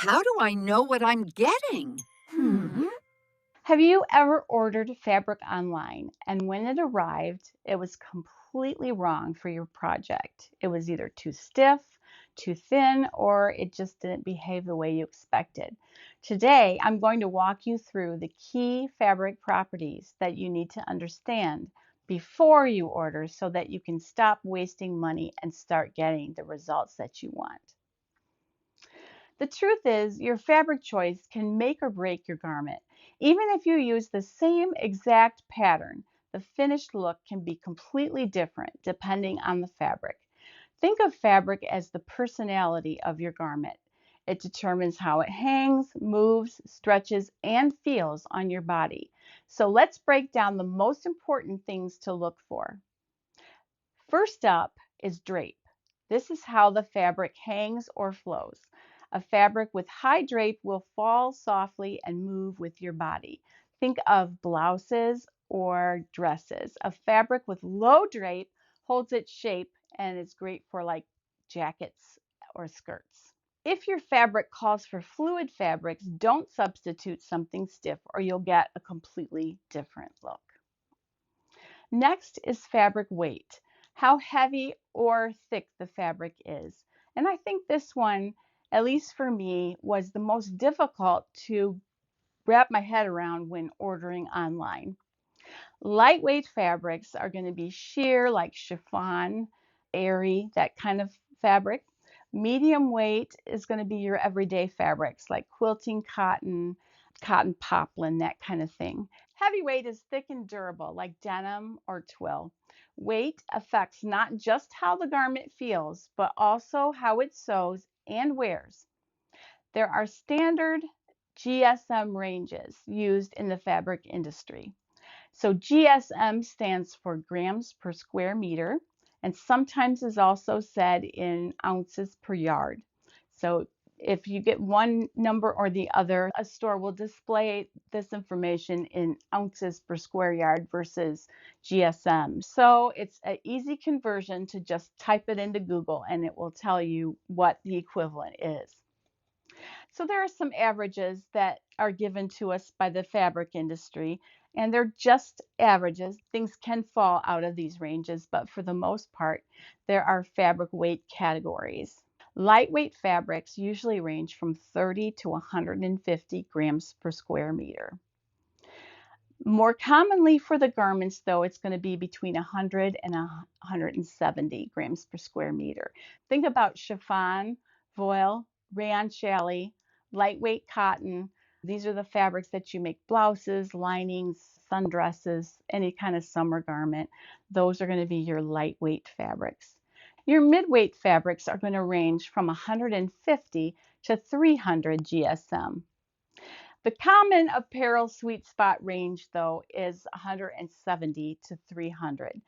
how do I know what I'm getting? Have you ever ordered fabric online and when it arrived, it was completely wrong for your project? It was either too stiff, too thin, or it just didn't behave the way you expected. Today, I'm going to walk you through the key fabric properties that you need to understand before you order so that you can stop wasting money and start getting the results that you want. The truth is, your fabric choice can make or break your garment. Even if you use the same exact pattern, the finished look can be completely different depending on the fabric. Think of fabric as the personality of your garment. It determines how it hangs, moves, stretches, and feels on your body. So let's break down the most important things to look for. First up is drape. This is how the fabric hangs or flows. A fabric with high drape will fall softly and move with your body. Think of blouses or dresses. A fabric with low drape holds its shape and is great for like jackets or skirts. If your fabric calls for fluid fabrics, don't substitute something stiff or you'll get a completely different look. Next is fabric weight, how heavy or thick the fabric is. And I think this one, at least for me, was the most difficult to wrap my head around when ordering online. Lightweight fabrics are going to be sheer, like chiffon, airy, that kind of fabric. Medium weight is going to be your everyday fabrics like quilting cotton, cotton poplin, that kind of thing. Heavyweight is thick and durable like denim or twill. Weight affects not just how the garment feels, but also how it sews and wears. There are standard GSM ranges used in the fabric industry. So GSM stands for grams per square meter and sometimes is also said in ounces per yard. So if you get one number or the other, a store will display this information in ounces per square yard versus GSM. So it's an easy conversion to just type it into Google and it will tell you what the equivalent is. So there are some averages that are given to us by the fabric industry, and they're just averages. Things can fall out of these ranges, but for the most part, there are fabric weight categories. Lightweight fabrics usually range from 30 to 150 grams per square meter. More commonly for the garments, though, it's going to be between 100 and 170 grams per square meter. Think about chiffon, voile, rayon challis, lightweight cotton. These are the fabrics that you make blouses, linings, sundresses, any kind of summer garment. Those are going to be your lightweight fabrics. Your midweight fabrics are going to range from 150 to 300 GSM. The common apparel sweet spot range, though, is 170 to 300.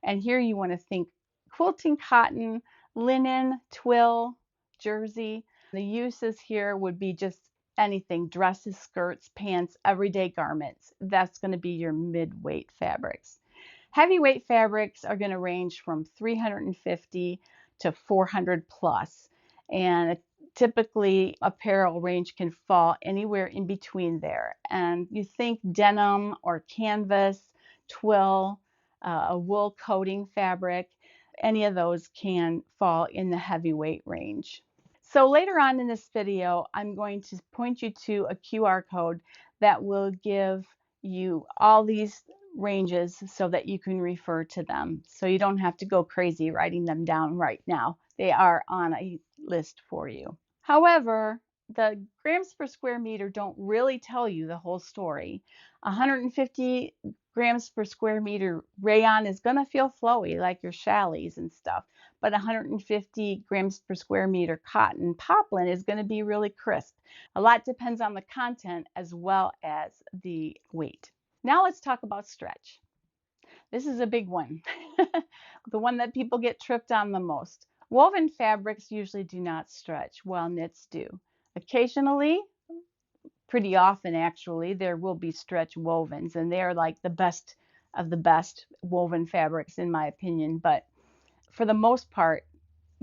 And here you want to think quilting cotton, linen, twill, jersey. The uses here would be just anything, dresses, skirts, pants, everyday garments. That's going to be your mid-weight fabrics. Heavyweight fabrics are going to range from 350 to 400 plus. And typically apparel range can fall anywhere in between there. And you think denim or canvas, twill, a wool coating fabric, any of those can fall in the heavyweight range. So later on in this video, I'm going to point you to a QR code that will give you all these ranges so that you can refer to them. So you don't have to go crazy writing them down right now. They are on a list for you. However, the grams per square meter don't really tell you the whole story. 150 grams per square meter rayon is going to feel flowy like your challis and stuff, but 150 grams per square meter cotton poplin is going to be really crisp. A lot depends on the content as well as the weight. Now let's talk about stretch. This is a big one, the one that people get tripped on the most. Woven fabrics usually do not stretch, while knits do. Occasionally, pretty often actually, there will be stretch wovens, and they're like the best of the best woven fabrics in my opinion. But for the most part,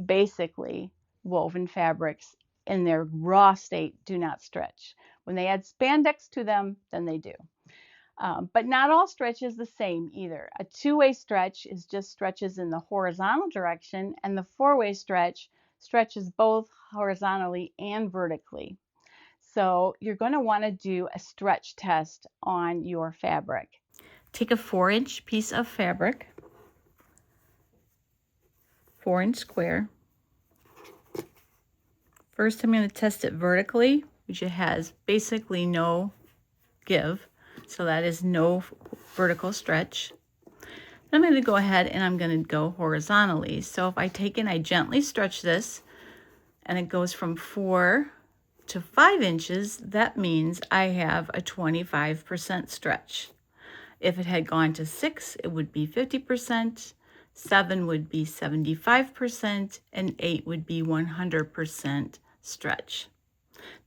basically, woven fabrics in their raw state do not stretch. When they add spandex to them, then they do. But not all stretch is the same either. A two-way stretch is just stretches in the horizontal direction, and the four-way stretch stretches both horizontally and vertically. So you're going to want to do a stretch test on your fabric. Take a 4-inch piece of fabric, 4-inch square. First, I'm going to test it vertically, which it has basically no give. So that is no vertical stretch. Then I'm going to go ahead and I'm going to go horizontally. So if I take and I gently stretch this and it goes from 4 to 5 inches, that means I have a 25% stretch. If it had gone to 6, it would be 50%, 7 would be 75%, and 8 would be 100% stretch.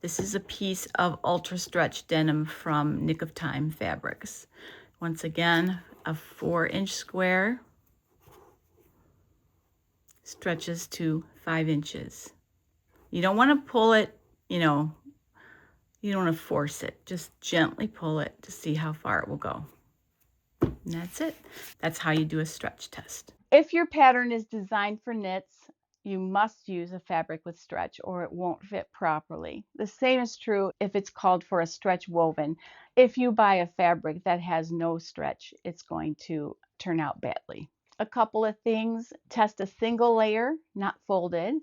This is a piece of ultra stretch denim from Nick of Time Fabrics. Once again, a 4-inch square stretches to 5 inches. You don't want to pull it, you don't want to force it. Just gently pull it to see how far it will go. And that's it. That's how you do a stretch test. If your pattern is designed for knits, you must use a fabric with stretch or it won't fit properly. The same is true if it's called for a stretch woven. If you buy a fabric that has no stretch, it's going to turn out badly. A couple of things: test a single layer, not folded.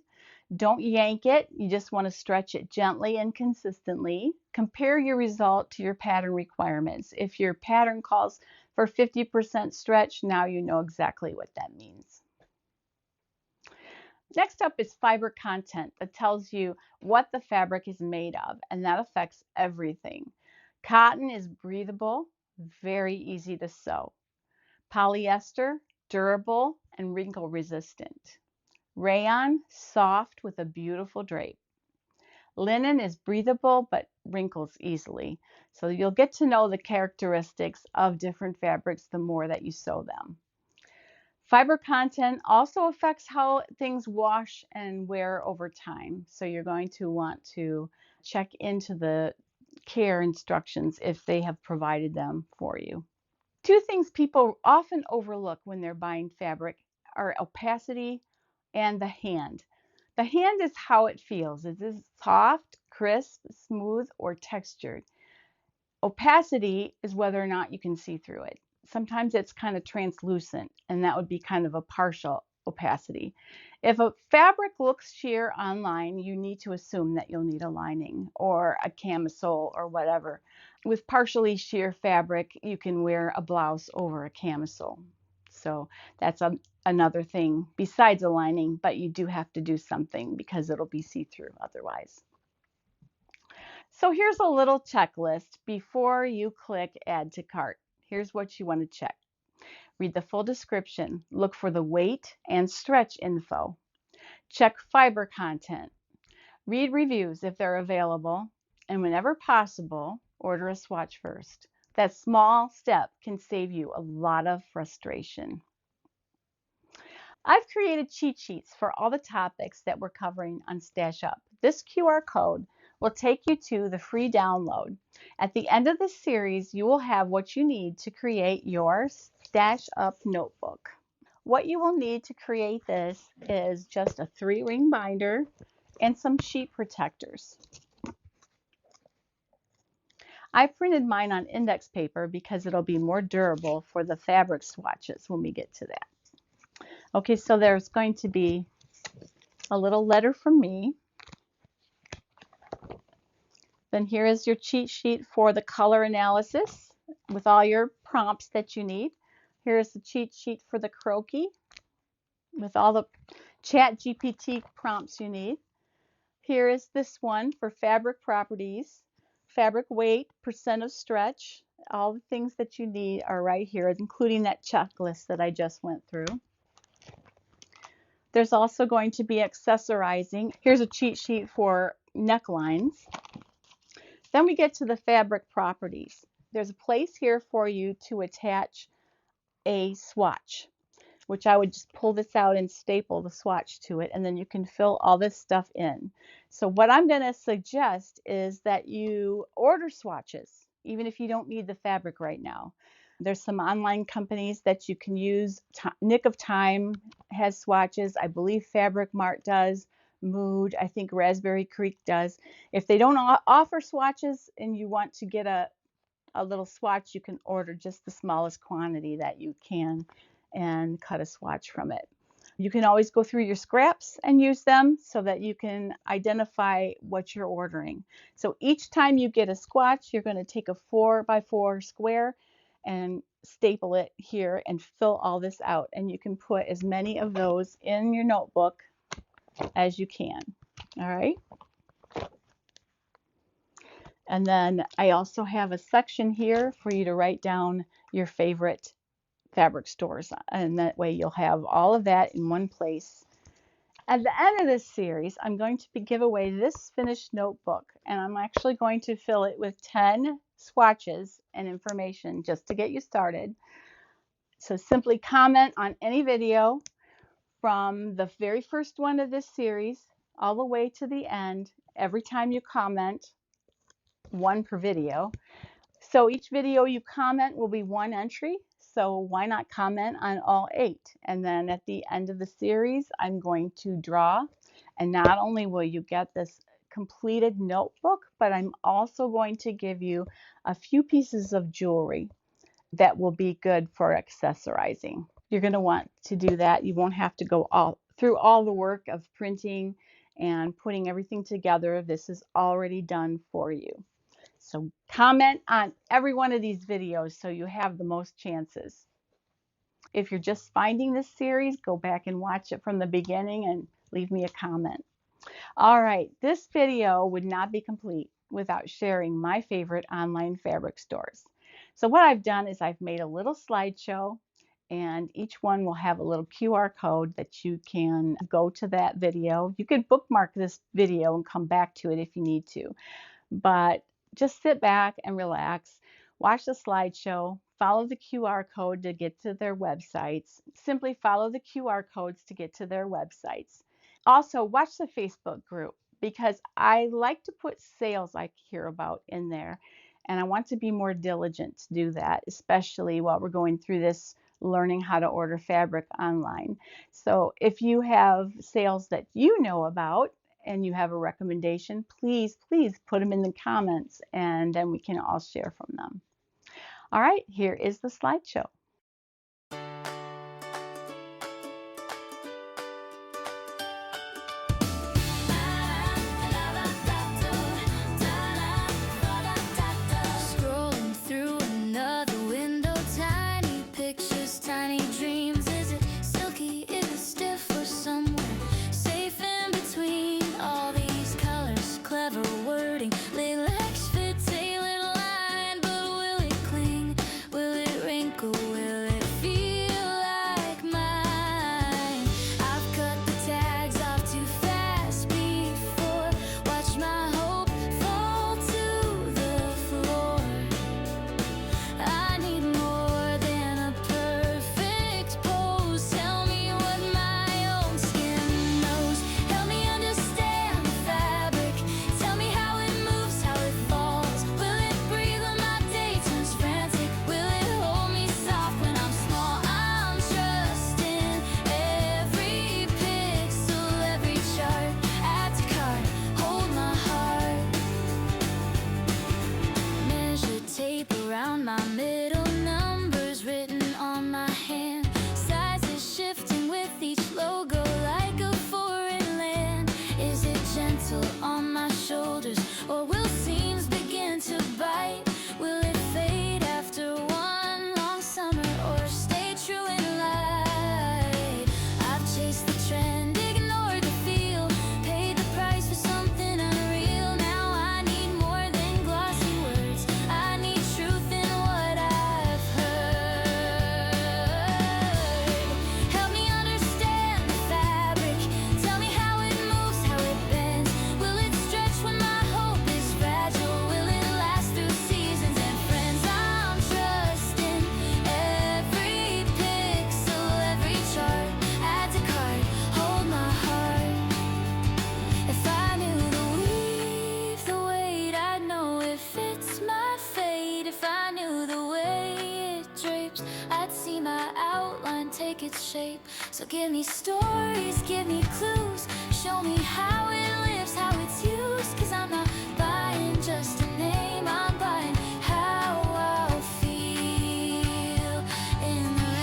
Don't yank it. You just want to stretch it gently and consistently. Compare your result to your pattern requirements. If your pattern calls for 50% stretch, now you know exactly what that means. Next up is fiber content that tells you what the fabric is made of, and that affects everything. Cotton is breathable, very easy to sew. Polyester, durable, and wrinkle resistant. Rayon, soft with a beautiful drape. Linen is breathable but wrinkles easily. So you'll get to know the characteristics of different fabrics the more that you sew them. Fiber content also affects how things wash and wear over time. So you're going to want to check into the care instructions if they have provided them for you. Two things people often overlook when they're buying fabric are opacity and the hand. The hand is how it feels. Is it soft, crisp, smooth, or textured? Opacity is whether or not you can see through it. Sometimes it's kind of translucent, and that would be kind of a partial opacity. If a fabric looks sheer online, you need to assume that you'll need a lining or a camisole or whatever. With partially sheer fabric, you can wear a blouse over a camisole. So that's another thing besides a lining, but you do have to do something because it'll be see-through otherwise. So here's a little checklist before you click Add to Cart. Here's what you want to check. Read the full description. Look for the weight and stretch info. Check fiber content. Read reviews if they're available. And whenever possible, order a swatch first. That small step can save you a lot of frustration. I've created cheat sheets for all the topics that we're covering on Stash Up. This QR code will take you to the free download. At the end of this series, you will have what you need to create your Stash Up notebook. What you will need to create this is just a 3-ring binder and some sheet protectors. I printed mine on index paper because it'll be more durable for the fabric swatches when we get to that. Okay, so there's going to be a little letter from me. Then here is your cheat sheet for the color analysis with all your prompts that you need. Here's the cheat sheet for the croquis with all the ChatGPT prompts you need. Here is this one for fabric properties, fabric weight, percent of stretch. All the things that you need are right here, including that checklist that I just went through. There's also going to be accessorizing. Here's a cheat sheet for necklines. Then we get to the fabric properties. There's a place here for you to attach a swatch. which I would just pull this out and staple the swatch to it, and then you can fill all this stuff in. So what I'm going to suggest is that you order swatches, even if you don't need the fabric right now. There's some online companies that you can use. Nick of Time has swatches. I believe Fabric Mart does. Mood, I think Raspberry Creek does. If they don't offer swatches and you want to get a little swatch, you can order just the smallest quantity that you can and cut a swatch from it. You can always go through your scraps and use them so that you can identify what you're ordering. So each time you get a swatch, you're going to take a 4x4 square and staple it here and fill all this out. And you can put as many of those in your notebook as you can. All right. And then I also have a section here for you to write down your favorite fabric stores, and that way you'll have all of that in one place. At the end of this series, I'm going to give away this finished notebook, and I'm actually going to fill it with 10 swatches and information just to get you started. So simply comment on any video from the very first one of this series all the way to the end. Every time you comment, one per video. So each video you comment will be one entry. So why not comment on all 8? And then at the end of the series, I'm going to draw. And not only will you get this completed notebook, but I'm also going to give you a few pieces of jewelry that will be good for accessorizing. You're going to want to do that. You won't have to go through all the work of printing and putting everything together. This is already done for you. So comment on every one of these videos so you have the most chances. If you're just finding this series, go back and watch it from the beginning and leave me a comment. All right, this video would not be complete without sharing my favorite online fabric stores. So what I've done is I've made a little slideshow, and each one will have a little QR code that you can go to that video. You could bookmark this video and come back to it if you need to. But just sit back and relax, watch the slideshow, follow the QR code to get to their websites. Simply follow the QR codes to get to their websites. Also, watch the Facebook group because I like to put sales I hear about in there, and I want to be more diligent to do that, especially while we're going through this learning how to order fabric online. So if you have sales that you know about, and you have a recommendation, please put them in the comments, and then we can all share from them. All right, here is the slideshow. Scrolling through another window, tiny pictures, tiny dreams. Is it silky? Is it stiff or somewhere safe in between? All these colors, clever wording, lilacs fit tailored line, but will it cling? Will it wrinkle? its shape. So give me stories, give me clues, show me how it lives, how it's used. 'Cause I'm not buying just a name, I'm buying how I'll feel in the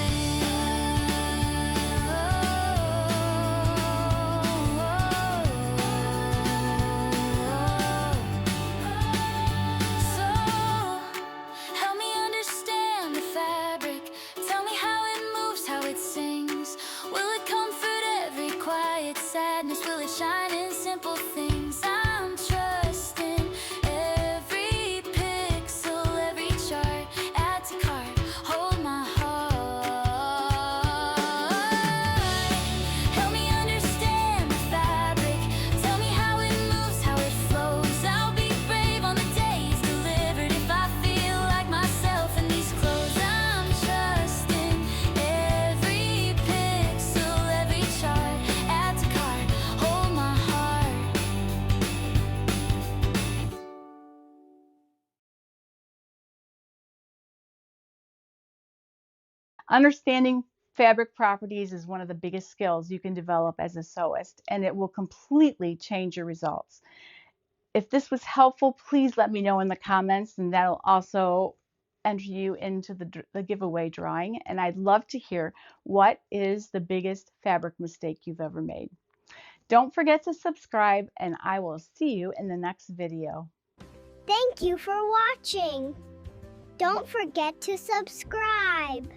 So help me understand the fabric. Tell me how it moves, how it sings. Will it comfort every quiet sadness? Will it shine in simple things? I'm trusting every pixel, every chart. Add to cart, hold my heart. Help me understand the fabric. Tell me how it moves, how it flows. I'll be brave on the day it's delivered. If I feel like myself in these clothes, I'm trusting every pixel, every chart. Add to cart, hold my heart. Understanding fabric properties is one of the biggest skills you can develop as a sewist, and it will completely change your results. If this was helpful, please let me know in the comments, and that'll also enter you into the giveaway drawing. And I'd love to hear, what is the biggest fabric mistake you've ever made? Don't forget to subscribe, and I will see you in the next video. Thank you for watching. Don't forget to subscribe.